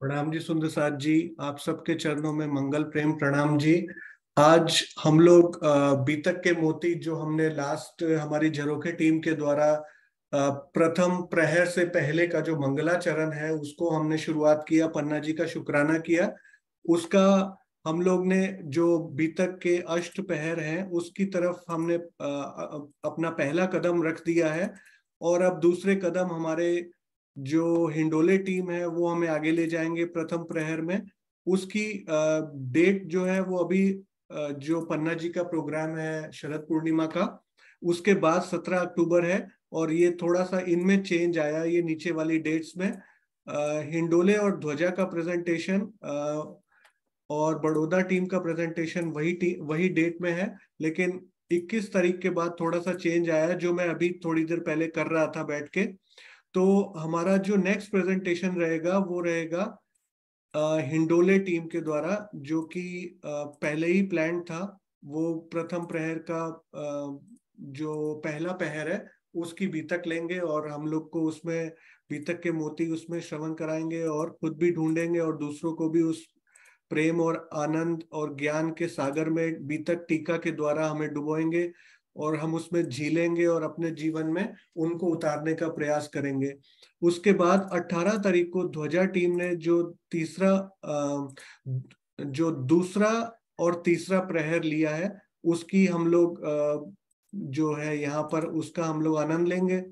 प्रणाम जी सुंदर साथ जी। आप सबके चरणों में मंगल प्रेम प्रणाम जी। आज हम लोग बीतक के मोती जो हमने लास्ट हमारी झरोखे टीम के द्वारा प्रथम प्रहर से पहले का जो मंगलाचरण है उसको हमने शुरुआत किया, पन्ना जी का शुक्राना किया उसका। हम लोग ने जो बीतक के अष्ट पहर हैं उसकी तरफ हमने अपना पहला कदम रख दिया है। और अब दूसरे कदम हमारे जो हिंडोले टीम है वो हमें आगे ले जाएंगे प्रथम प्रहर में। उसकी डेट जो है वो अभी जो पन्ना जी का प्रोग्राम है शरद पूर्णिमा का, उसके बाद 17 अक्टूबर है। और ये थोड़ा सा इनमें चेंज आया, ये नीचे वाली डेट्स में हिंडोले और ध्वजा का प्रेजेंटेशन और बड़ौदा टीम का प्रेजेंटेशन वही डेट में है। लेकिन 21 तारीख के बाद थोड़ा सा चेंज आया जो मैं अभी थोड़ी देर पहले कर रहा था बैठ के। तो हमारा जो नेक्स्ट प्रेजेंटेशन रहेगा वो रहेगा हिंडोले टीम के द्वारा, जो कि पहले ही प्लान था। वो प्रथम प्रहर का जो पहला पहर है उसकी बीतक लेंगे और हम लोग को उसमें बीतक के मोती उसमें श्रवण कराएंगे और खुद भी ढूंढेंगे और दूसरों को भी उस प्रेम और आनंद और ज्ञान के सागर में बीतक टीका के द्वारा हमें डुबोएंगे और हम उसमें झीलेंगे और अपने जीवन में उनको उतारने का प्रयास करेंगे। उसके बाद 18 तारीख को ध्वजा टीम ने जो दूसरा और तीसरा प्रहर लिया है उसकी हम लोग जो है यहाँ पर उसका हम लोग आनंद लेंगे।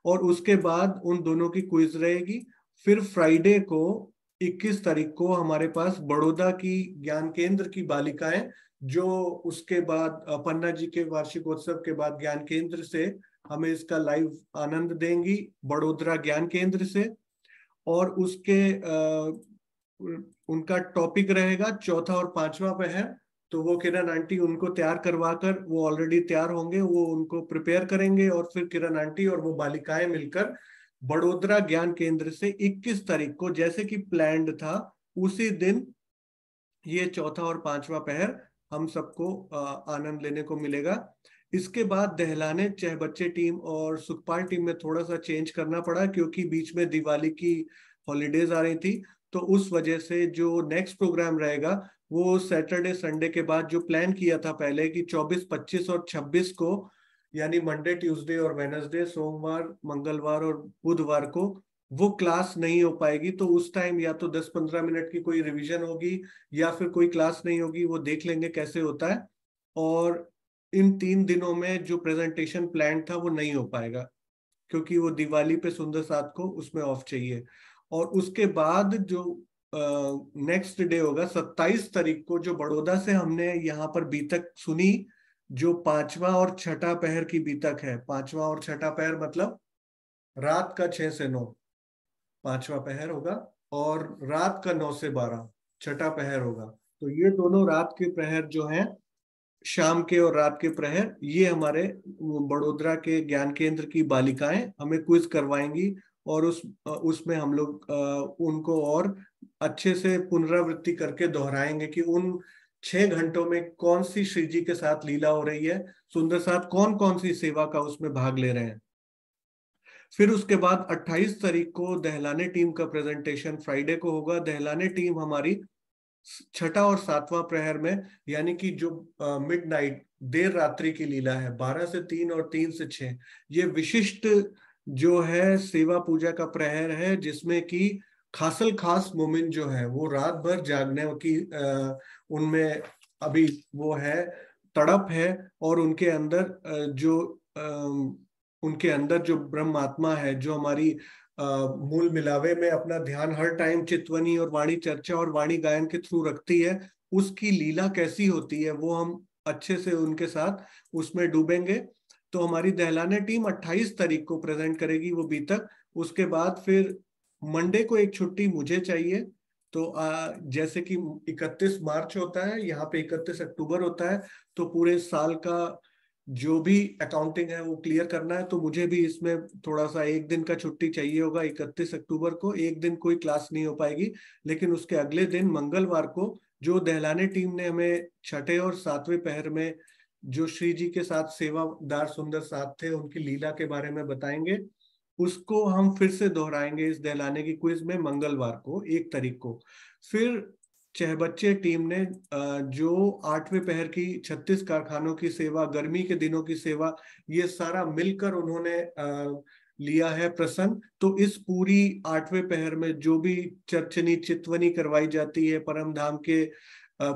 और उसके बाद उन दोनों की क्विज रहेगी। फिर फ्राइडे को 21 तारीख को हमारे पास बड़ौदा की ज्ञान केंद्र की बालिकाएं, जो उसके बाद पन्ना जी के वार्षिकोत्सव के बाद ज्ञान केंद्र से हमें इसका लाइव आनंद देंगी, बड़ोदरा ज्ञान केंद्र से। और उसके उनका टॉपिक रहेगा चौथा और पांचवा पहर। तो वो किरण आंटी उनको तैयार करवा कर, वो ऑलरेडी तैयार होंगे, वो उनको प्रिपेयर करेंगे और फिर किरण आंटी और वो बालिकाएं मिलकर बड़ोदरा ज्ञान केंद्र से 21 तारीख को जैसे कि प्लान्ड था उसी दिन ये चौथा और पांचवा पहर हम सबको आनंद लेने को मिलेगा। इसके बाद दहलाने चह बच्चे टीम और सुखपाल टीम में थोड़ा सा चेंज करना पड़ा क्योंकि बीच में दिवाली की हॉलीडेज आ रही थी। तो उस वजह से जो नेक्स्ट प्रोग्राम रहेगा वो सैटरडे संडे के बाद जो प्लान किया था पहले कि 24, 25 और 26 को, यानी मंडे ट्यूसडे और वेनसडे, सोमवार मंगलवार और बुधवार को वो क्लास नहीं हो पाएगी। तो उस टाइम या तो 10-15 मिनट की कोई रिवीजन होगी या फिर कोई क्लास नहीं होगी, वो देख लेंगे कैसे होता है। और इन 3 दिनों में जो प्रेजेंटेशन प्लान था वो नहीं हो पाएगा क्योंकि वो दिवाली पे सुंदर साथ को उसमें ऑफ चाहिए। और उसके बाद जो नेक्स्ट डे होगा 27 तारीख को, जो बड़ौदा से हमने यहाँ पर बीतक सुनी, जो पांचवा और छठा पहर की बीतक है। पांचवा और छठा पहर मतलब रात का 6 से 9 पांचवा पहर होगा और रात का 9 से 12 छठा पहर होगा। तो ये दोनों रात के प्रहर जो हैं, शाम के और रात के प्रहर, ये हमारे बड़ोदरा के ज्ञान केंद्र की बालिकाएं हमें क्विज करवाएंगी और उसमें हम लोग उनको और अच्छे से पुनरावृत्ति करके दोहराएंगे कि उन 6 घंटों में कौन सी श्री जी के साथ लीला हो रही है, सुंदर साथ कौन कौन सी सेवा का उसमें भाग ले रहे हैं। फिर उसके बाद 28 तारीख को दहलाने टीम का प्रेजेंटेशन फ्राइडे को होगा। दहलाने टीम हमारी छठा और सातवां प्रहर में, यानी कि जो मिडनाइट देर रात्रि की लीला है 12 से 3 और 3 से 6, ये विशिष्ट जो है सेवा पूजा का प्रहर है जिसमें कि खासल खास मोमिन जो है वो रात भर जागने की उनमें अभी वो है, तड़प है। और उनके अंदर उनके अंदर जो ब्रह्म आत्मा है, जो हमारी मूल मिलावे में अपना ध्यान हर टाइम चितवनी और वाणी चर्चा और वाणी गायन के थ्रू रखती है, उसकी लीला कैसी होती है वो हम अच्छे से उनके साथ उसमें डूबेंगे। तो हमारी दहलाने टीम 28 तारीख को प्रेजेंट करेगी वो बीतक। उसके बाद फिर मंडे को एक छुट्टी मुझे चाहिए। तो जैसे कि 31 मार्च होता है यहाँ पे, 31 अक्टूबर होता है, तो पूरे साल का जो भी अकाउंटिंग है वो क्लियर करना है। तो मुझे भी इसमें थोड़ा सा एक दिन का छुट्टी चाहिए होगा। 31 अक्टूबर को एक दिन कोई क्लास नहीं हो पाएगी, लेकिन उसके अगले दिन मंगलवार को जो दहलाने टीम ने हमें छठे और सातवें पहर में जो श्री जी के साथ सेवादार सुंदर साथ थे उनकी लीला के बारे में बताएंगे। उसको हम फिर से दोहराएंगे इस दहलाने की क्विज में मंगलवार को 1 तारीख को। फिर चहबच्चे टीम ने जो 8वें पहर की 36 कारखानों की सेवा, गर्मी के दिनों की सेवा, ये सारा मिलकर उन्होंने लिया है प्रसंग। तो इस पूरी 8वें पहर में जो भी चर्चनी चितवनी करवाई जाती है, परम धाम के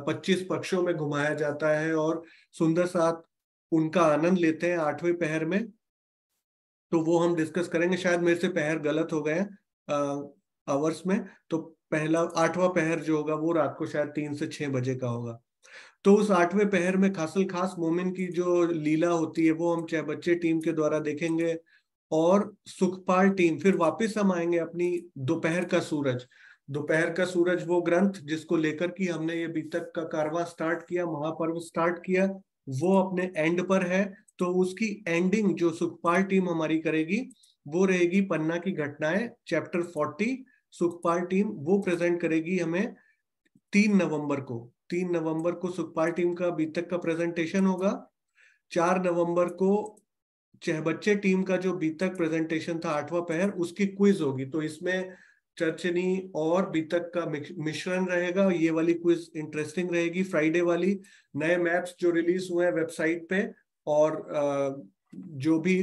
25 पक्षों में घुमाया जाता है और सुंदर साथ उनका आनंद लेते हैं 8वें पहर में। तो वो हम डिस्कस करेंगे। शायद मेरे से पहर गलत हो गए हैं आवर्स में। तो पहला 8वां पहर जो होगा वो रात को शायद 3 से 6 बजे का होगा। तो उस 8वें पहर में खासल खास मोमिन की जो लीला होती है वो हम चहबच्चे टीम के द्वारा देखेंगे। और सुखपाल टीम, फिर वापस हम आएंगे अपनी दोपहर का सूरज। दोपहर का सूरज वो ग्रंथ जिसको लेकर कि हमने ये बीतक का कारवां स्टार्ट किया, महापर्व स्टार्ट किया, वो अपने एंड पर है। तो उसकी एंडिंग जो सुखपाल टीम हमारी करेगी वो रहेगी पन्ना की घटनाएं, चैप्टर 40। सुखपाल टीम वो प्रेजेंट करेगी हमें 3 नवंबर को। 3 नवंबर को सुखपाल टीम का बीतक का प्रेजेंटेशन होगा। 4 नवंबर को चहबच्चे टीम का जो बीतक प्रेजेंटेशन था 8वां पहर, उसकी क्विज होगी। तो इसमें चर्चनी और बीतक का मिश्रण रहेगा। ये वाली क्विज इंटरेस्टिंग रहेगी, फ्राइडे वाली। नए मैप्स जो रिलीज हुए हैं वेबसाइट पे, और जो भी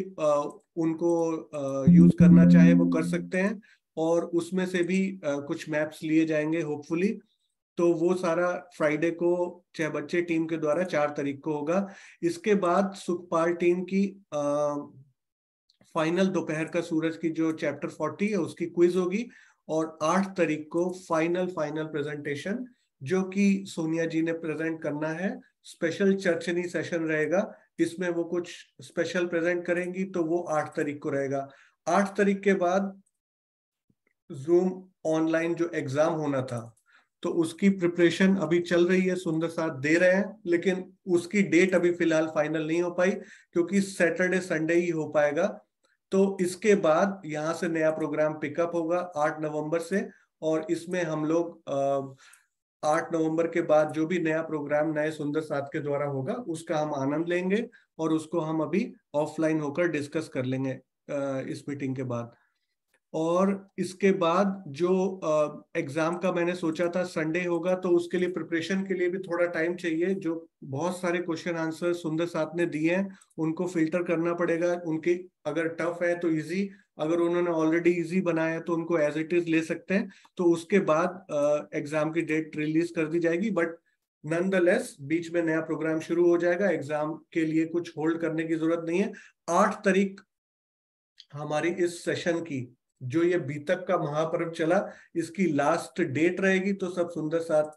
उनको यूज करना चाहे वो कर सकते हैं, और उसमें से भी कुछ मैप्स लिए जाएंगे होपफुली। तो वो सारा फ्राइडे को चहबच्चे टीम के द्वारा 4 तारीख को होगा। इसके बाद सुखपाल टीम की फाइनल दोपहर का सूरज की जो चैप्टर 40 है उसकी क्विज होगी। और 8 तारीख को फाइनल फाइनल प्रेजेंटेशन जो कि सोनिया जी ने प्रेजेंट करना है। स्पेशल चर्चनी सेशन रहेगा, इसमें वो कुछ स्पेशल प्रेजेंट करेंगी, तो वो 8 तारीख को रहेगा। 8 तारीख के बाद जूम ऑनलाइन जो एग्जाम होना था, तो उसकी प्रिपरेशन अभी चल रही है, सुंदर साथ दे रहे हैं, लेकिन उसकी डेट अभी फिलहाल फाइनल नहीं हो पाई क्योंकि सैटरडे संडे ही हो पाएगा। तो इसके बाद यहाँ से नया प्रोग्राम पिकअप होगा 8 नवंबर से। और इसमें हम लोग 8 नवंबर के बाद जो भी नया प्रोग्राम नए सुंदर साथ के द्वारा होगा उसका हम आनंद लेंगे, और उसको हम अभी ऑफलाइन होकर डिस्कस कर लेंगे इस मीटिंग के बाद। और इसके बाद जो एग्जाम का मैंने सोचा था संडे होगा, तो उसके लिए प्रिपरेशन के लिए भी थोड़ा टाइम चाहिए। जो बहुत सारे क्वेश्चन आंसर सुंदर साथ ने दिए हैं उनको फिल्टर करना पड़ेगा। उनके अगर टफ है तो इजी, अगर उन्होंने ऑलरेडी इजी बनाया है तो उनको एज इट इज ले सकते हैं। तो उसके बाद एग्जाम की डेट रिलीज कर दी जाएगी। बट नॉनदलेस बीच में नया प्रोग्राम शुरू हो जाएगा, एग्जाम के लिए कुछ होल्ड करने की जरूरत नहीं है। 8 तारीख हमारी इस सेशन की जो ये बीतक का महापर्व चला, इसकी लास्ट डेट रहेगी। तो सब सुंदर साथ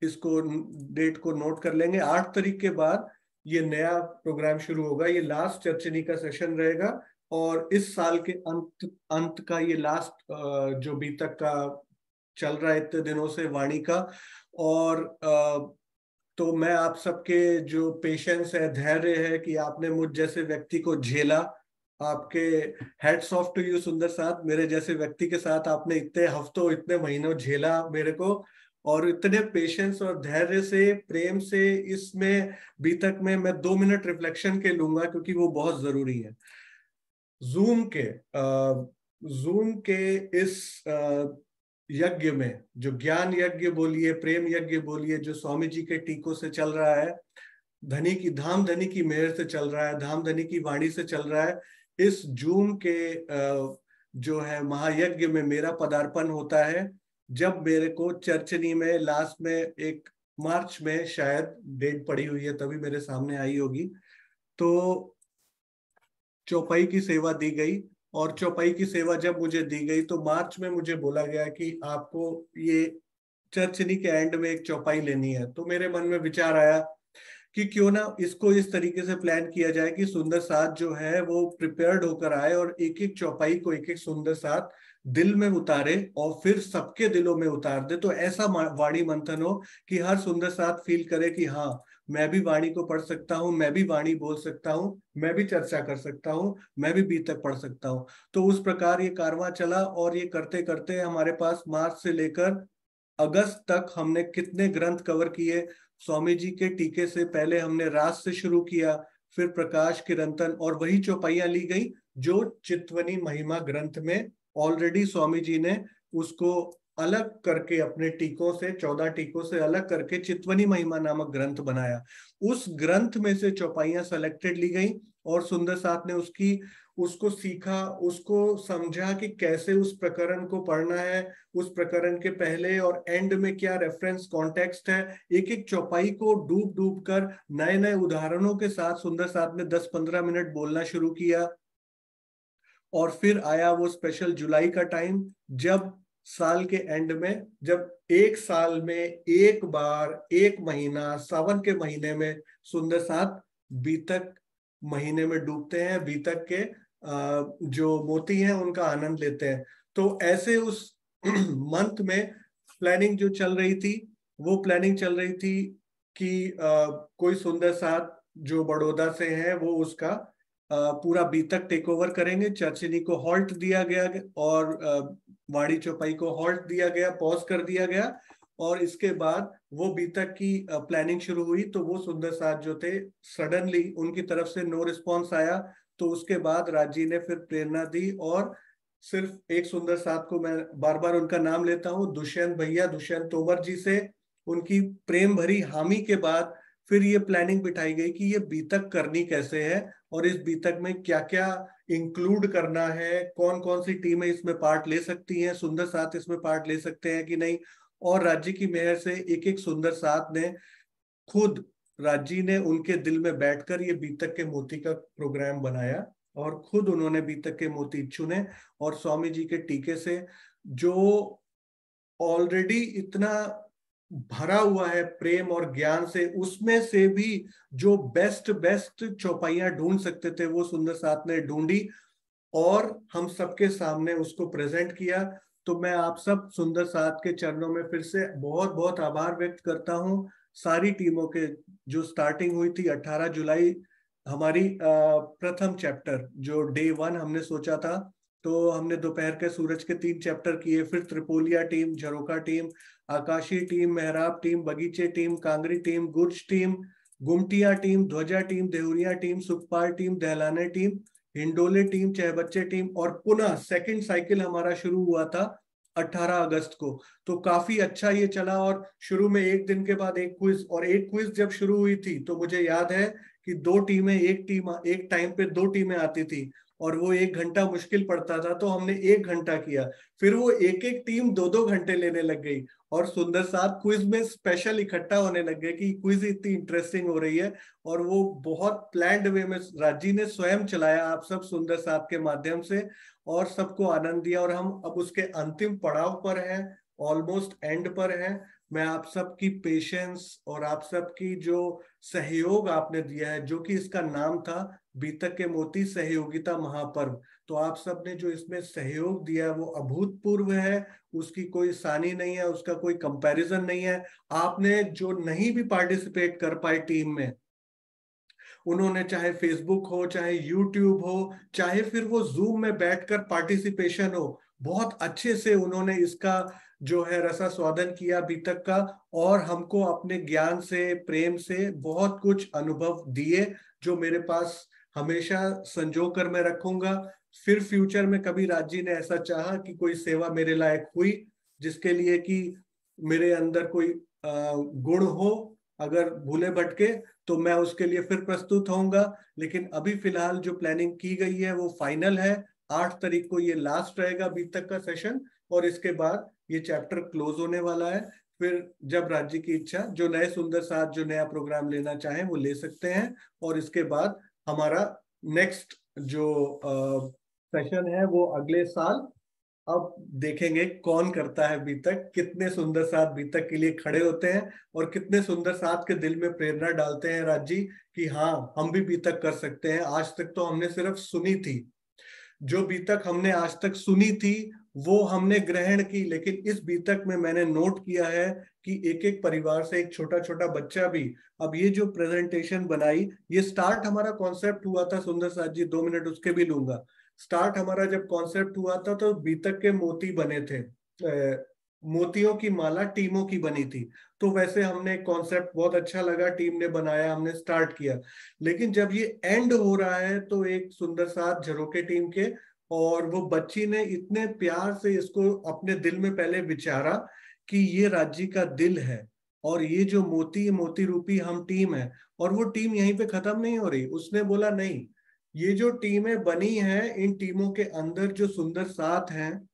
इसको डेट को नोट कर लेंगे। 8 तारीख के बाद ये नया प्रोग्राम शुरू होगा, ये लास्ट चर्चनी का सेशन रहेगा। और इस साल के अंत का ये लास्ट जो बीतक का चल रहा है इतने दिनों से वाणी का। और तो मैं आप सबके जो पेशेंस है, धैर्य है कि आपने मुझ जैसे व्यक्ति को झेला, आपके हैट्स ऑफ टू यू सुंदर साथ। मेरे जैसे व्यक्ति के साथ आपने इतने हफ्तों इतने महीनों झेला मेरे को, और इतने पेशेंस और धैर्य से प्रेम से। इसमें बीतक में मैं 2 मिनट रिफ्लेक्शन के लूंगा क्योंकि वो बहुत जरूरी है। जूम के जूम के इस यज्ञ में, जो ज्ञान यज्ञ बोलिए, प्रेम यज्ञ बोलिए, जो स्वामी जी के टीकों से चल रहा है, धनी की धाम धनी की मेहर से चल रहा है, धाम धनी की वाणी से चल रहा है, इस जून के जो है महायज्ञ में मेरा पदार्पण होता है। जब मेरे को चर्चनी में लास्ट में एक मार्च में शायद डेट पड़ी हुई है, तभी मेरे सामने आई होगी, तो चौपाई की सेवा दी गई। और चौपाई की सेवा जब मुझे दी गई तो मार्च में मुझे बोला गया कि आपको ये चर्चनी के एंड में एक चौपाई लेनी है। तो मेरे मन में विचार आया कि क्यों ना इसको इस तरीके से प्लान किया जाए कि सुंदर साथ जो है वो प्रिपेयर्ड होकर आए और एक एक चौपाई को एक एक सुंदर साथ दिल में उतारे और फिर सबके दिलों में उतार दे। तो ऐसा वाणी मंथन हो कि हर सुंदर साथ फील करे कि हाँ, मैं भी वाणी को पढ़ सकता हूँ, मैं भी वाणी बोल सकता हूँ, मैं भी चर्चा कर सकता हूँ, मैं भी बीतक पढ़ सकता हूँ। तो उस प्रकार ये कारवां चला, और ये करते करते हमारे पास मार्च से लेकर अगस्त तक हमने कितने ग्रंथ कवर किए। स्वामी जी के टीके से पहले हमने रास से शुरू किया, फिर प्रकाश किरंतन, और वही चौपाइयां ली गई जो चितवनी महिमा ग्रंथ में ऑलरेडी स्वामी जी ने उसको अलग करके अपने टीकों से 14 टीकों से अलग करके चितवनी महिमा नामक ग्रंथ बनाया। उस ग्रंथ में से चौपाइयां सेलेक्टेड ली गई और सुंदर साथ ने उसको सीखा, उसको समझा कि कैसे उस प्रकरण को पढ़ना है, उस प्रकरण के पहले और एंड में क्या रेफरेंस कॉन्टेक्स्ट है। एक एक चौपाई को डूब डूब कर नए नए उदाहरणों के साथ सुंदर साथ ने 10-15 मिनट बोलना शुरू किया। और फिर आया वो स्पेशल जुलाई का टाइम, जब साल के एंड में, जब एक साल में एक बार एक महीना सावन के महीने में सुंदर साथ बीतक महीने में डूबते हैं, बीतक के जो मोती हैं उनका आनंद लेते हैं। तो ऐसे उस मंथ में प्लानिंग जो चल रही थी, वो प्लानिंग चल रही थी कि कोई सुंदर साथ जो बड़ौदा से है वो उसका पूरा बीतक टेक ओवर करेंगे। चर्चिनी को हॉल्ट दिया गया और वाणी चौपाई को हॉल्ट दिया गया, पॉज कर दिया गया। और इसके बाद वो बीतक की प्लानिंग शुरू हुई। तो वो सुंदर साथ जो थे, सडनली उनकी तरफ से नो रिस्पॉन्स आया। तो उसके बाद राजी ने फिर प्रेरणा दी और सिर्फ एक सुंदर साथ को, मैं बार बार उनका नाम लेता हूँ, दुष्यंत भैया, दुष्यंत तोमर जी से उनकी प्रेम भरी हामी के बाद फिर ये प्लानिंग बिठाई गई कि ये बीतक करनी कैसे है और इस बीतक में क्या क्या इंक्लूड करना है, कौन कौन सी टीमें इसमें पार्ट ले सकती हैं, सुंदर साथ इसमें पार्ट ले सकते हैं कि नहीं। और राज्य की मेहर से एक एक सुंदर साथ ने खुद, राजी ने उनके दिल में बैठकर ये बीतक के मोती का प्रोग्राम बनाया और खुद उन्होंने बीतक के मोती चुने। और स्वामी जी के टीके से जो ऑलरेडी इतना भरा हुआ है प्रेम और ज्ञान से, उसमें से भी जो बेस्ट बेस्ट चौपाइयां ढूंढ सकते थे वो सुंदर साथ ने ढूंढी और हम सबके सामने उसको प्रेजेंट किया। तो मैं आप सब सुंदर साथ के चरणों में फिर से बहुत बहुत आभार व्यक्त करता हूं। सारी टीमों के, जो स्टार्टिंग हुई थी 18 जुलाई, हमारी प्रथम चैप्टर जो डे 1 हमने सोचा था, तो हमने दोपहर के सूरज के 3 चैप्टर किए। फिर Tripolia team, Jharokha team, Akashi team, Mehrab team, Bagiche team, Kangri team, Gurj team, Gumtiya team, Dhwaja team, Dehuriya team, Sukhpal team, Dahlane team, Hindole team, Chahbachche team. और पुनः सेकंड साइकिल हमारा शुरू हुआ था 18 अगस्त को। तो काफी अच्छा ये चला और शुरू में एक दिन के बाद एक क्विज, और एक क्विज जब शुरू हुई थी तो मुझे याद है कि दो टीमें, एक टाइम पे 2 टीमें आती थी और वो 1 घंटा मुश्किल पड़ता था, तो हमने 1 घंटा किया। फिर वो एक एक टीम 2-2 घंटे लेने लग गई और सुंदर साथ क्विज में स्पेशल इकट्ठा होने लग गए कि क्विज इतनी इंटरेस्टिंग हो रही है। और वो बहुत प्लान्ड वे में राजी ने स्वयं चलाया, आप सब सुंदर साथ के माध्यम से, और सबको आनंद दिया। और हम अब उसके अंतिम पड़ाव पर हैं, ऑलमोस्ट एंड पर हैं। मैं आप सबकी पेशेंस और आप सबकी जो सहयोग आपने दिया है, जो कि इसका नाम था बीतक के मोती सहयोगिता महापर्व, तो आप सब ने जो इसमें सहयोग दिया है वो अभूतपूर्व है। उसकी कोई सानी नहीं है, उसका कोई कंपैरिजन नहीं है। आपने जो नहीं भी पार्टिसिपेट कर पाए टीम में, उन्होंने चाहे फेसबुक हो, चाहे यूट्यूब हो, चाहे फिर वो जूम में बैठकर पार्टिसिपेशन हो, बहुत अच्छे से उन्होंने इसका जो है रसास्वादन किया बीतक का, और हमको अपने ज्ञान से, प्रेम से बहुत कुछ अनुभव दिए, जो मेरे पास हमेशा संजो कर मैं रखूंगा। फिर फ्यूचर में कभी राजी ने ऐसा चाहा कि कोई सेवा मेरे लायक हुई, जिसके लिए कि मेरे अंदर कोई गुण हो, अगर भूले भटके, तो मैं उसके लिए फिर प्रस्तुत होऊंगा। लेकिन अभी फिलहाल जो प्लानिंग की गई है वो फाइनल है। 8 तारीख को ये लास्ट रहेगा बीतक का सेशन, और इसके बाद ये चैप्टर क्लोज होने वाला है। फिर जब राज्य की इच्छा, जो नए सुंदर साथ जो नया प्रोग्राम लेना चाहें वो ले सकते हैं। और इसके बाद हमारा नेक्स्ट जो सेशन है वो अगले साल। अब देखेंगे कौन करता है बीतक, कितने सुंदर साथ बीतक के लिए खड़े होते हैं और कितने सुंदर साथ के दिल में प्रेरणा डालते हैं राजी कि हाँ, हम भी बीतक कर सकते हैं। आज तक तो हमने सिर्फ सुनी थी, जो बीतक हमने आज तक सुनी थी वो हमने ग्रहण की, लेकिन इस बीतक में मैंने नोट किया है कि एक एक परिवार से एक छोटा छोटा बच्चा भी अब ये जो प्रेजेंटेशन बनाई, ये स्टार्ट हमारा कॉन्सेप्ट हुआ था, सुंदर साथ जी 2 मिनट उसके भी लूंगा। स्टार्ट हमारा जब कॉन्सेप्ट हुआ था तो बीतक के मोती बने थे, मोतियों की माला टीमों की बनी थी। तो वैसे हमने कॉन्सेप्ट बहुत अच्छा लगा, टीम ने बनाया, हमने स्टार्ट किया। लेकिन जब ये एंड हो रहा है तो एक सुंदर साथ झरोके टीम के, और वो बच्ची ने इतने प्यार से इसको अपने दिल में पहले विचारा कि ये राज्य का दिल है, और ये जो मोती मोती रूपी हम टीम है, और वो टीम यहीं पे खत्म नहीं हो रही। उसने बोला नहीं, ये जो टीमें बनी हैं, इन टीमों के अंदर जो सुंदर साथ हैं,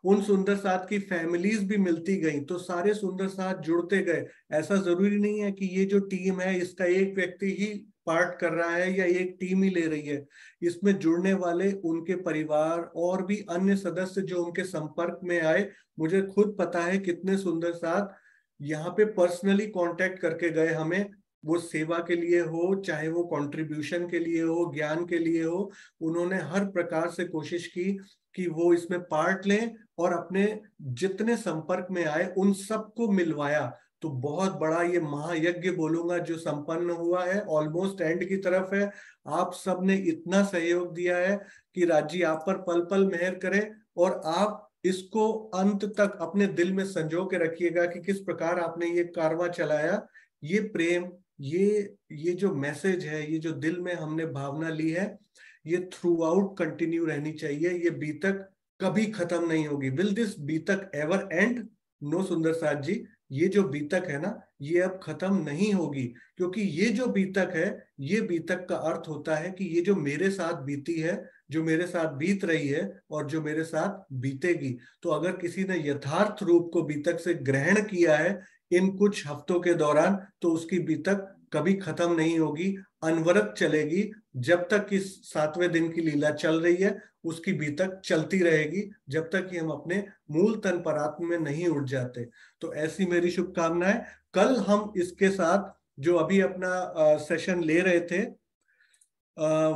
उन सुंदर साथ की फैमिलीज भी मिलती गई, तो सारे सुंदर साथ जुड़ते गए। ऐसा जरूरी नहीं है कि ये जो टीम है इसका एक व्यक्ति ही पार्ट कर रहा है या एक टीम ही ले रही है। इसमें जुड़ने वाले उनके परिवार और भी अन्य सदस्य जो उनके संपर्क में आए, मुझे खुद पता है कितने सुंदर साथ यहाँ पे पर्सनली कांटेक्ट करके गए हमें, वो सेवा के लिए हो, चाहे वो कंट्रीब्यूशन के लिए हो, ज्ञान के लिए हो। उन्होंने हर प्रकार से कोशिश की कि वो इसमें पार्ट लें, और अपने जितने संपर्क में आए उन सबको मिलवाया। तो बहुत बड़ा ये महायज्ञ बोलूंगा जो संपन्न हुआ है, ऑलमोस्ट एंड की तरफ है। आप सब ने इतना सहयोग दिया है कि राजी आप पर पल पल मेहर करे, और आप इसको अंत तक अपने दिल में संजो के रखिएगा कि किस प्रकार आपने ये कारवां चलाया। ये प्रेम, ये जो मैसेज है, ये जो दिल में हमने भावना ली है, ये थ्रू आउट कंटिन्यू रहनी चाहिए। ये बीतक कभी खत्म नहीं होगी। Will this Beetak ever end? No सुंदर साथ जी, ये जो बीतक है ना, ये अब खत्म नहीं होगी। क्योंकि ये जो बीतक है, ये बीतक का अर्थ होता है कि ये जो मेरे साथ बीती है, जो मेरे साथ बीत रही है, और जो मेरे साथ बीतेगी। तो अगर किसी ने यथार्थ रूप को बीतक से ग्रहण किया है इन कुछ हफ्तों के दौरान, तो उसकी बीतक कभी खत्म नहीं होगी, अनवरत चलेगी। जब तक इस 7वें दिन की लीला चल रही है, उसकी बीतक चलती रहेगी, जब तक कि हम अपने मूल तन परात्म में नहीं उठ जाते। तो ऐसी मेरी शुभकामनाएं। कल हम इसके साथ जो अभी अपना सेशन ले रहे थे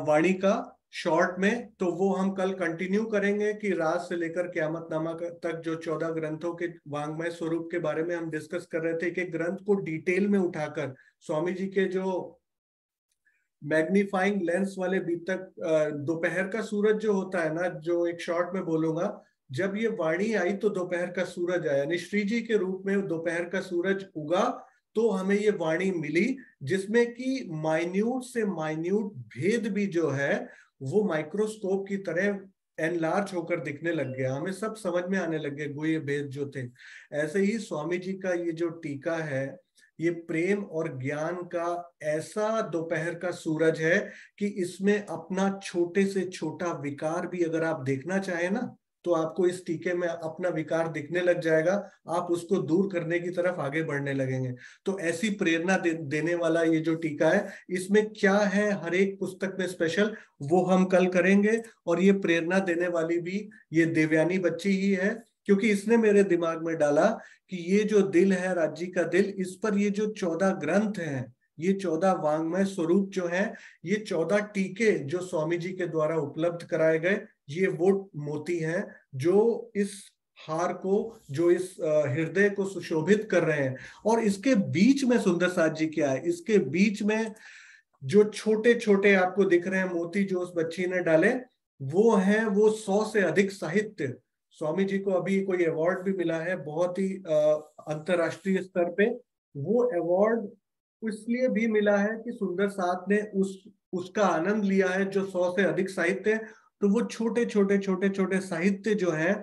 वाणी का शॉर्ट में, तो वो हम कल कंटिन्यू करेंगे कि राज से लेकर क़यामतनामा तक जो 14 ग्रंथों के वांग्मय स्वरूप के बारे में हम डिस्कस कर रहे थे, कि ग्रंथ को डिटेल में उठाकर स्वामी जी के जो मैग्नीफाइंग लेंस वाले बीतक, दोपहर का सूरज जो होता है ना, जो एक शॉर्ट में बोलूंगा, जब ये वाणी आई तो दोपहर का सूरज आया, यानी श्री जी के रूप में दोपहर का सूरज उगा, तो हमें ये वाणी मिली, जिसमें कि माइन्यूट से माइन्यूट भेद भी जो है वो माइक्रोस्कोप की तरह एनलार्ज होकर दिखने लग गया, हमें सब समझ में आने लग गए गुह्य भेद जो थे। ऐसे ही स्वामी जी का ये जो टीका है, ये प्रेम और ज्ञान का ऐसा दोपहर का सूरज है कि इसमें अपना छोटे से छोटा विकार भी अगर आप देखना चाहें ना, तो आपको इस टीके में अपना विकार दिखने लग जाएगा, आप उसको दूर करने की तरफ आगे बढ़ने लगेंगे। तो ऐसी प्रेरणा देने वाला ये जो टीका है, इसमें क्या है हर एक पुस्तक में स्पेशल, वो हम कल करेंगे। और ये प्रेरणा देने वाली भी ये देवयानी बच्ची ही है, क्योंकि इसने मेरे दिमाग में डाला कि ये जो दिल है, राज्य का दिल, इस पर ये जो 14 ग्रंथ हैं, ये 14 वांग्मय स्वरूप जो है, ये 14 टीके जो स्वामी जी के द्वारा उपलब्ध कराए गए, ये वो मोती हैं जो इस हार को, जो इस हृदय को सुशोभित कर रहे हैं। और इसके बीच में सुंदर साथ जी क्या है, इसके बीच में जो छोटे छोटे आपको दिख रहे हैं मोती जो उस बच्ची ने डाले, वो हैं वो 100 से अधिक साहित्य। स्वामी जी को अभी कोई अवार्ड भी मिला है, बहुत ही अंतरराष्ट्रीय स्तर पे। वो अवार्ड इसलिए भी मिला है कि सुंदर साथ ने उसका आनंद लिया है, जो 100 से अधिक साहित्य। तो वो छोटे छोटे छोटे छोटे साहित्य जो है,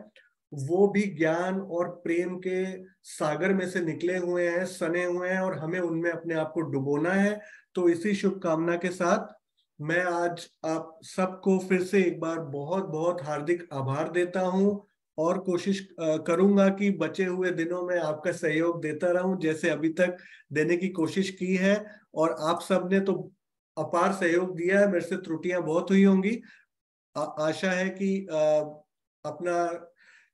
वो भी ज्ञान और प्रेम के सागर में से निकले हुए हैं, सने हुए हैं, और हमें उनमें अपने आप को डुबोना है। तो इसी शुभकामना के साथ मैं आज आप सबको फिर से एक बार बहुत बहुत हार्दिक आभार देता हूं, और कोशिश करूंगा कि बचे हुए दिनों में आपका सहयोग देता रहूं, जैसे अभी तक देने की कोशिश की है। और आप सब ने तो अपार सहयोग दिया है, मेरे से त्रुटियां बहुत हुई होंगी। आशा है कि अपना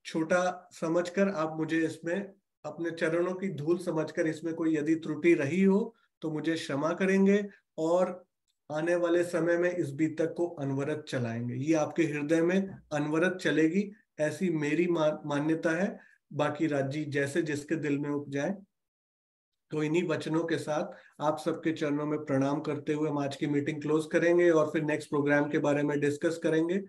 छोटा समझकर आप मुझे इसमें अपने चरणों की धूल समझकर इसमें कोई यदि त्रुटि रही हो तो मुझे क्षमा करेंगे, और आने वाले समय में इस बीतक को अनवरत चलाएंगे। ये आपके हृदय में अनवरत चलेगी, ऐसी मेरी मान्यता है। बाकी राज्य जैसे जिसके दिल में उपजाए। तो इन्हीं वचनों के साथ आप सबके चरणों में प्रणाम करते हुए हम आज की मीटिंग क्लोज करेंगे, और फिर नेक्स्ट प्रोग्राम के बारे में डिस्कस करेंगे।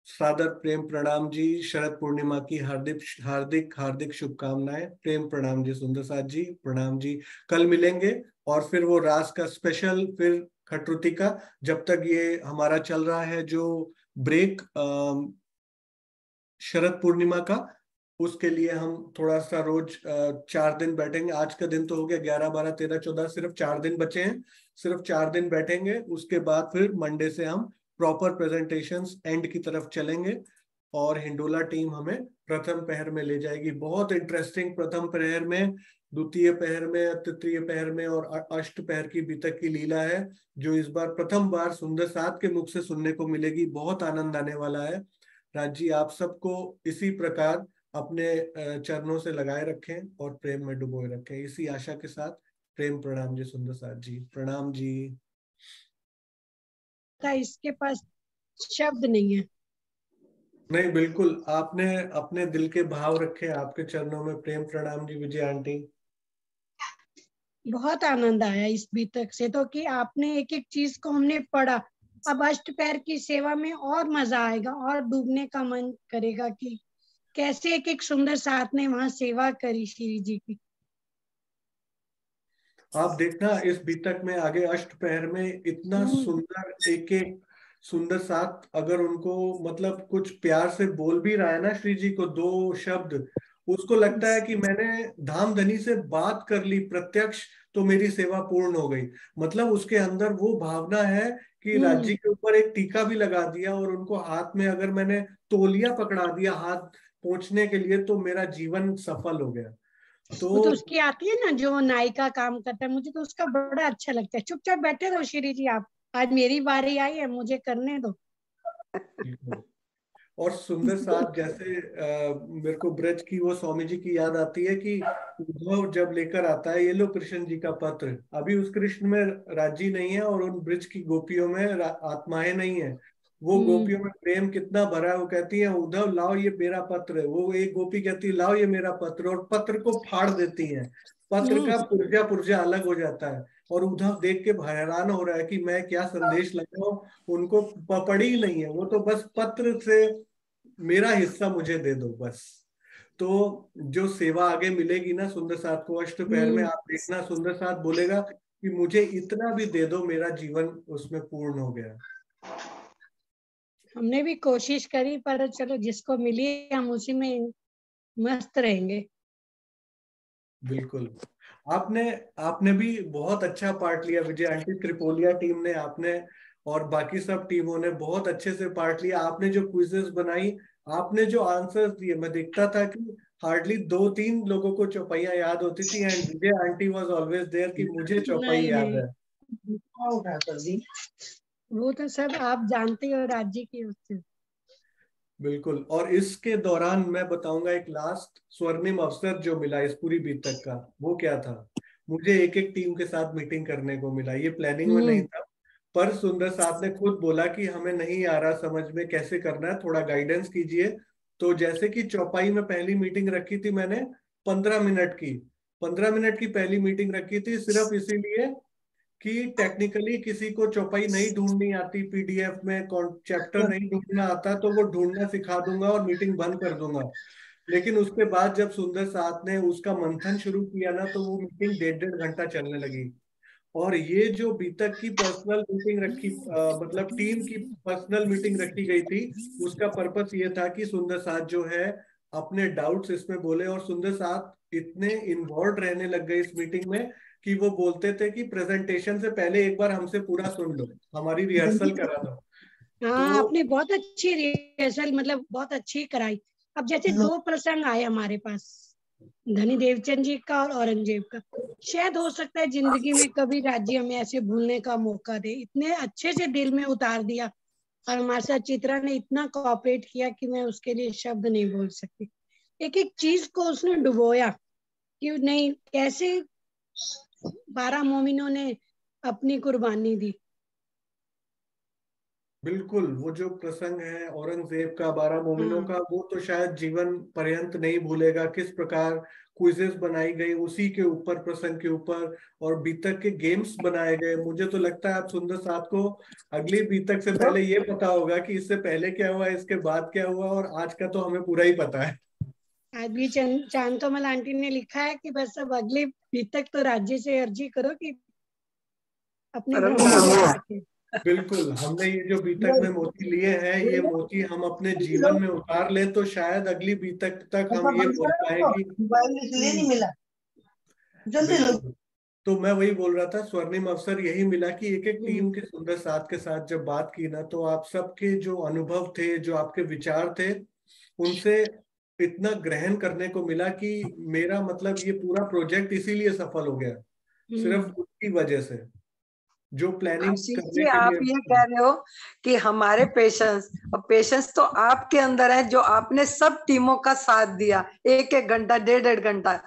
सादर प्रेम प्रणाम जी। शरद पूर्णिमा की हार्दिक हार्दिक हार्दिक शुभकामनाएं। प्रेम प्रणाम जी सुंदर साथ जी, प्रणाम जी। कल मिलेंगे और फिर वो रास का स्पेशल, फिर खटरुति का। जब तक ये हमारा चल रहा है जो ब्रेक शरद पूर्णिमा का, उसके लिए हम थोड़ा सा रोज 4 दिन बैठेंगे। आज का दिन तो हो गया 11 12 13 14, सिर्फ 4 दिन बचे हैं। सिर्फ 4 दिन बैठेंगे, उसके बाद फिर मंडे से हम प्रॉपर प्रेजेंटेशंस एंड की तरफ चलेंगे। और हिंडोला टीम हमें प्रथम पहर में ले जाएगी। बहुत इंटरेस्टिंग प्रथम पहर में, द्वितीय पहर में, तृतीय पहर में और अष्ट पहर की बीतक की लीला है, जो इस बार प्रथम बार सुंदर साथ के मुख से सुनने को मिलेगी। बहुत आनंद आने वाला है। राज जी आप सबको इसी प्रकार अपने चरणों से लगाए रखें और प्रेम में डुबोए रखें, इसी आशा के साथ प्रेम प्रणाम जी सुंदर साथ जी, प्रणाम जी। इसके पास शब्द नहीं है। नहीं बिल्कुल, आपने अपने दिल के भाव रखे आपके चरणों में। प्रेम प्रणाम जी विजय आंटी। बहुत आनंद आया इस बीतक से तो, कि आपने एक एक चीज को हमने पढ़ा। अब अष्ट पैर की सेवा में और मजा आएगा और डूबने का मन करेगा कि कैसे एक एक सुंदर साथ ने वहां सेवा करी श्री जी की। आप देखना इस बीतक में आगे अष्ट पहर में इतना हम्म। सुंदर, एक एक सुंदर साथ अगर उनको मतलब कुछ प्यार से बोल भी रहा है ना श्री जी को 2 शब्द, उसको लगता है कि मैंने धाम धनी से बात कर ली प्रत्यक्ष, तो मेरी सेवा पूर्ण हो गई। मतलब उसके अंदर वो भावना है कि हम्म। राज्य के ऊपर एक टीका भी लगा दिया और उनको हाथ में अगर मैंने तौलिया पकड़ा दिया हाथ पहुंचने के लिए, तो मेरा जीवन सफल हो गया। वो तो तो उसकी आती है ना जो नाई का काम करता है, मुझे तो उसका बड़ा अच्छा लगता है। चुपचाप बैठे रहो श्री जी आप, आज मेरी बारी आई है, मुझे करने दो। और सुंदर साथ जैसे मेरे को ब्रज की वो स्वामी जी की याद आती है कि उद्धव जब लेकर आता है ये लो कृष्ण जी का पत्र, अभी उस कृष्ण में राजी नहीं है और उन ब्रज की गोपियों में आत्माएं नहीं है। वो हम्म। गोपियों में प्रेम कितना भरा है, वो कहती है उद्धव लाओ ये मेरा पत्र है, वो एक गोपी कहती है लाओ ये मेरा पत्र, और पत्र को फाड़ देती है। पत्र हम्म। का पुर्जा पुर्जा अलग हो जाता है। और उद्धव देख के हैरान हो रहा है कि मैं क्या संदेश लगाऊं, उनको पड़ी ही नहीं है, वो तो बस पत्र से मेरा हिस्सा मुझे दे दो बस। तो जो सेवा आगे मिलेगी ना सुंदर साथ को अष्ट पैर में, हम्म। आप देखना सुंदर साथ बोलेगा कि मुझे इतना भी दे दो, मेरा जीवन उसमें पूर्ण हो गया। हमने भी कोशिश करी, पर चलो जिसको मिली हम उसी में मस्त रहेंगे। बिल्कुल। आपने आपने भी बहुत अच्छा पार्ट लिया विजय आंटी, त्रिपोलिया टीम ने, आपने और बाकी सब टीमों ने बहुत अच्छे से पार्ट लिया। आपने जो क्विजेस बनाई, आपने जो आंसर्स दिए, मैं देखता था कि हार्डली 2 3 लोगों को चौपाइयां याद होती थी, and Vijay aunty was always there कि मुझे चौपाई नहीं याद नहीं, है। वो तो सब आप जानते हो राज्य की उससे। बिल्कुल। और इसके दौरान मैं बताऊंगा एक लास्ट स्वर्णिम अवसर जो मिला इस पूरी बीतक का, वो क्या था। मुझे एक एक टीम के साथ मीटिंग करने को मिला, ये प्लानिंग में नहीं हम्म। था। पर सुंदर साथ ने खुद बोला कि हमें नहीं आ रहा समझ में कैसे करना है, थोड़ा गाइडेंस कीजिए। तो जैसे कि चौपाई में पहली मीटिंग रखी थी मैंने 15 मिनट की, 15 मिनट की पहली मीटिंग रखी थी सिर्फ इसीलिए कि टेक्निकली किसी को चौपाई नहीं ढूंढनी आती, पीडीएफ में चैप्टर नहीं ढूंढना आता, तो वो ढूंढना सिखा दूंगा और मीटिंग बंद कर दूंगा। लेकिन उसके बाद जब सुंदर साथ ने उसका मंथन शुरू किया ना, तो वो मीटिंग 1.5 1.5 घंटा चलने लगी। और ये जो बीतक की पर्सनल मीटिंग रखी, मतलब टीम की पर्सनल मीटिंग रखी गई थी, उसका पर्पस ये था कि सुंदर साथ जो है अपने डाउट्स इसमें बोले। और सुंदर साथ इतने इन्वॉल्व रहने लग गए इस मीटिंग में कि वो बोलते थे कि प्रेजेंटेशन से पहले एक बार हमसे पूरा सुन लो, हमारी रिहर्सल करा दो। हाँ, तो आपने बहुत अच्छी रिहर्सल मतलब बहुत अच्छी कराई। अब जैसे दो प्रसंग आए हमारे पास, धनी देवचंद जी का और औरंगजेब का। शायद हो सकता है जिंदगी में कभी राज्य हमें ऐसे भूलने का मौका दे। इतने अच्छे से दिल में उतार दिया और हमारे साथ चित्रा ने इतना कोऑपरेट किया कि मैं उसके लिए शब्द नहीं बोल सकती। एक एक चीज को उसने डुबोया कि नहीं, कैसे 12 मोमिनों ने अपनी कुर्बानी दी। बिल्कुल, वो जो प्रसंग है औरंगजेब का, 12 मोमिनों का, वो तो शायद जीवन पर्यंत नहीं भूलेगा। किस प्रकार क्विजेस बनाई गई उसी के ऊपर, प्रसंग के ऊपर, और बीतक के गेम्स बनाए गए। मुझे तो लगता है आप सुंदर साथ को अगली बीतक से पहले ये पता होगा कि इससे पहले क्या हुआ, इसके बाद क्या हुआ, और आज का तो हमें पूरा ही पता है। अभी चांतोमल आंटी ने लिखा है कि बस अब अगली बीतक तो राज्य से अर्जी करो कि अपने परम ब्रह्मांड धाम में हुआ। जाके। बिल्कुल, हमने ये जो बीतक में मोती लिए हैं, ये मोती हम अपने जीवन में उतार ले तो शायद अगली बीतक तक ऐसा हम ये बंद बोल करो पाए उसको, कि मोबाइल इसलिए नहीं मिला, जल्दी लो। बिल्कुल। तो मैं वही बोल रहा था, स्वर्णिम अवसर यही मिला कि एक एक टीम के सुंदर साथ के साथ जब बात की ना, तो आप सबके जो अनुभव थे, जो आपके विचार थे, उनसे इतना ग्रहण करने को मिला कि मेरा मतलब ये पूरा प्रोजेक्ट इसीलिए सफल हो गया, सिर्फ उसकी वजह से, जो प्लानिंग आशीष करने जी, के आप लिए। ये कह रहे हो कि हमारे पेशेंस, और पेशेंस तो आपके अंदर है, जो आपने सब टीमों का साथ दिया, एक एक घंटा, डेढ़ डेढ़ घंटा,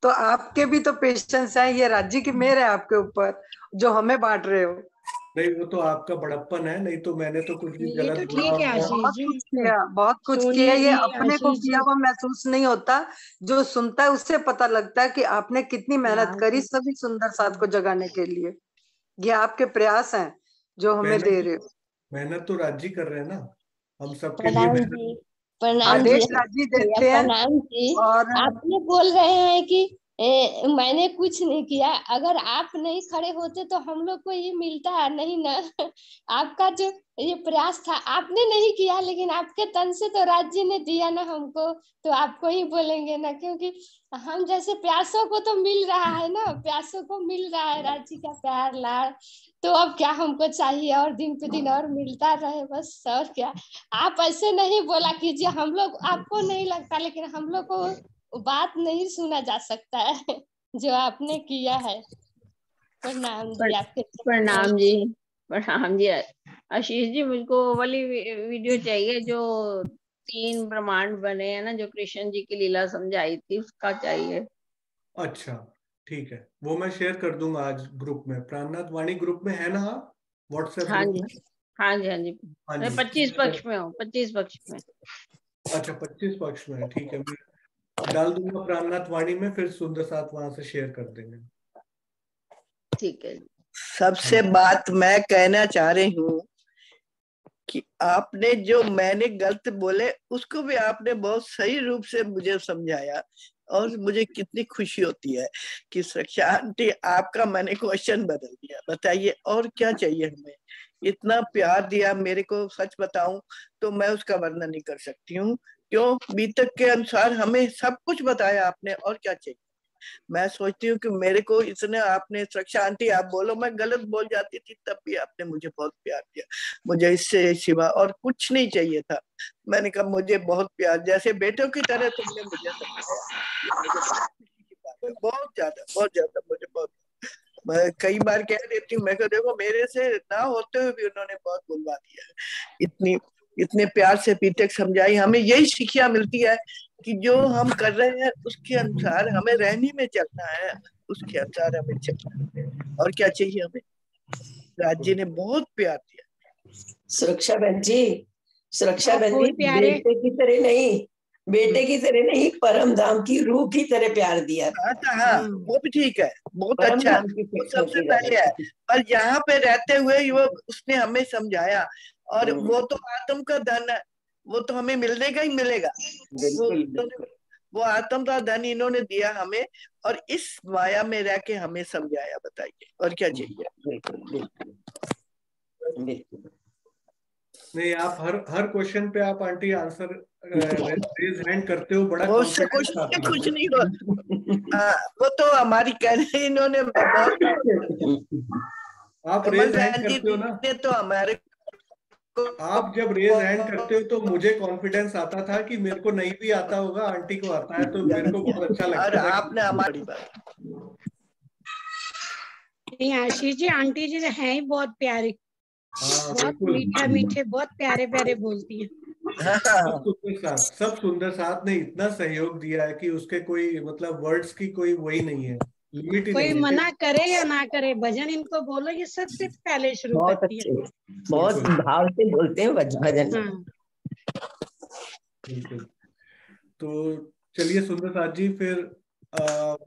तो आपके भी तो पेशेंस है। ये राज्य की मेहर है आपके ऊपर, जो हमें बांट रहे हो। नहीं, वो तो आपका बड़प्पन है, नहीं तो मैंने तो कुछ भी ये गलत तो बोला ठीक है होगा। आशीष बहुत जी। कुछ किया, बहुत कुछ किया। सोनी ये जी, अपने को आशीष किया जी। हुआ महसूस नहीं होता, जो सुनता है उससे पता लगता है कि आपने कितनी मेहनत करी सभी सुंदर साथ को जगाने के लिए। ये आपके प्रयास हैं जो हमें दे मेहनत रहे हो। मेहनत तो राजी कर रहे हैं ना, हम सबके लिए प्रणाम मेहनत। जी। प्रणाम जी। आदेश राजी भैया देते हैं। प्रणाम जी। और आप ये बोल रहे हैं कि मैंने कुछ नहीं किया, अगर आप नहीं खड़े होते तो हम लोग को ये मिलता है नहीं ना। आपका जो ये प्रयास था आपने नहीं किया, लेकिन आपके तन से तो राज्य ने दिया ना हमको, तो आपको ही बोलेंगे ना, क्योंकि हम जैसे प्यासों को तो मिल रहा है ना, प्यासों को मिल रहा है राज्य का प्यार लाड़। तो अब क्या हमको चाहिए, और दिन पे दिन और मिलता रहे बस, और क्या। आप ऐसे नहीं बोला कीजिए, हम लोग आपको नहीं लगता, लेकिन हम लोग को बात नहीं सुना जा सकता है जो आपने किया है। प्रणाम जी आपके चरणों में। प्रणाम जी। प्रणाम जी। आशीष जी, मुझको वो वाली वीडियो चाहिए जो 3 ब्रह्मांड बने हैं ना, जो कृष्ण जी की लीला समझाई थी, उसका चाहिए। अच्छा, ठीक है, वो मैं शेयर कर दूंगा आज ग्रुप में। प्राणनाथ वाणी ग्रुप में है ना आप, व्हाट्सएप हाँ ग्रुप जी, में? हाँ जी, हाँ जी। हाँ मैं जी। 25 पक्ष में हूँ, 25 पक्ष में। अच्छा, 25 पक्ष में है, ठीक है, मैं डाल दूंगा प्राणनाथ वाणी में, फिर सुंदर साथ वहां से शेयर कर देंगे। ठीक है। सबसे बात मैं कहना चाह रही हूँ कि आपने जो मैंने गलत बोले उसको भी आपने बहुत सही रूप से मुझे समझाया, और मुझे कितनी खुशी होती है कि सुरक्षा आंटी आपका मैंने क्वेश्चन बदल दिया। बताइए और क्या चाहिए हमें। इतना प्यार दिया मेरे को, सच बताऊं तो मैं उसका वर्णन नहीं कर सकती हूँ। क्यों, बीतक के अनुसार हमें सब कुछ बताया आपने, और क्या चाहिए। मैं सोचती हूँ कि मेरे को इतने आपने, सुरक्षा आंटी आप बोलो मैं गलत बोल जाती थी तब भी आपने मुझे बहुत प्यार दिया। मुझे इससे सिवा और कुछ नहीं चाहिए था। मैंने कहा मुझे बहुत प्यार, जैसे बेटों की तरह तुमने मुझे समझाया। ये मुझे बहुत खुशी की बात है, बहुत ज्यादा मुझे बहुत। मैं कई बार कह देती हूँ, मैं कहा देखो मेरे से ना होते हुए भी उन्होंने बहुत बुलवा दिया है। इतनी इतने प्यार से बीटेक समझाई। हमें यही शिक्षा मिलती है कि जो हम कर रहे हैं उसके अनुसार हमें रहने में चलना है, उसके अनुसार हमें चलना है, और क्या चाहिए हमें। राज्य ने बहुत प्यार दिया। सुरक्षा बहन जी, सुरक्षा और बहन फूल जी, प्यारे। बेटे की तरह नहीं, परम धाम की रूह की तरह प्यार दिया। हाँ, वो भी ठीक है, बहुत परम अच्छा है, धाम की वो शिक्षा सबसे की पहले है। पर यहाँ पे रहते हुए वो उसने हमें समझाया, और वो तो आत्म का धन है, वो तो हमें मिलने का ही मिलेगा। बिल्कुल बिल्कुल। वो आत्म का धन इन्होंने दिया हमें, और इस माया में रह के हमें समझाया। बताइए और क्या चाहिए। बिल्कुल बिल्कुल बिल्कुल। नहीं, आप हर हर क्वेश्चन पे आप आंटी आंसर रेज हैंड करते हो, बड़ा वो उससे कॉन्फिडेंस आता कुछ है। नहीं हो। वो तो हमारी कहने इन्होंने बहुत, आप कमल रेज हैंड बहन जी करते हो ना, ने तो हमारे को आप जब रेज हैंड करते हो तो मुझे कॉन्फिडेंस आता था कि मेरे को नहीं भी आता होगा, आंटी को आता है, तो मेरे को बहुत अच्छा और लगता था आपने हमारी बात। नहीं आशीष जी, आंटी जी है ही बहुत प्यारी, हाँ बहुत बिल्कुल। मीठा मीठे, बहुत प्यारे प्यारे बोलती हैं। सब सुंदर साथ ने इतना सहयोग दिया है कि उसके कोई मतलब वर्ड्स की कोई वही नहीं है। लिमिट ही कोई नहीं है। मना करे या ना करे, भजन इनको बोलो, ये सबसे पहले शुरू बहुत करती है। अच्छे, बहुत भाव से बोलते हैं भजन। हाँ बिल्कुल। तो चलिए सुंदर साथ जी, फिर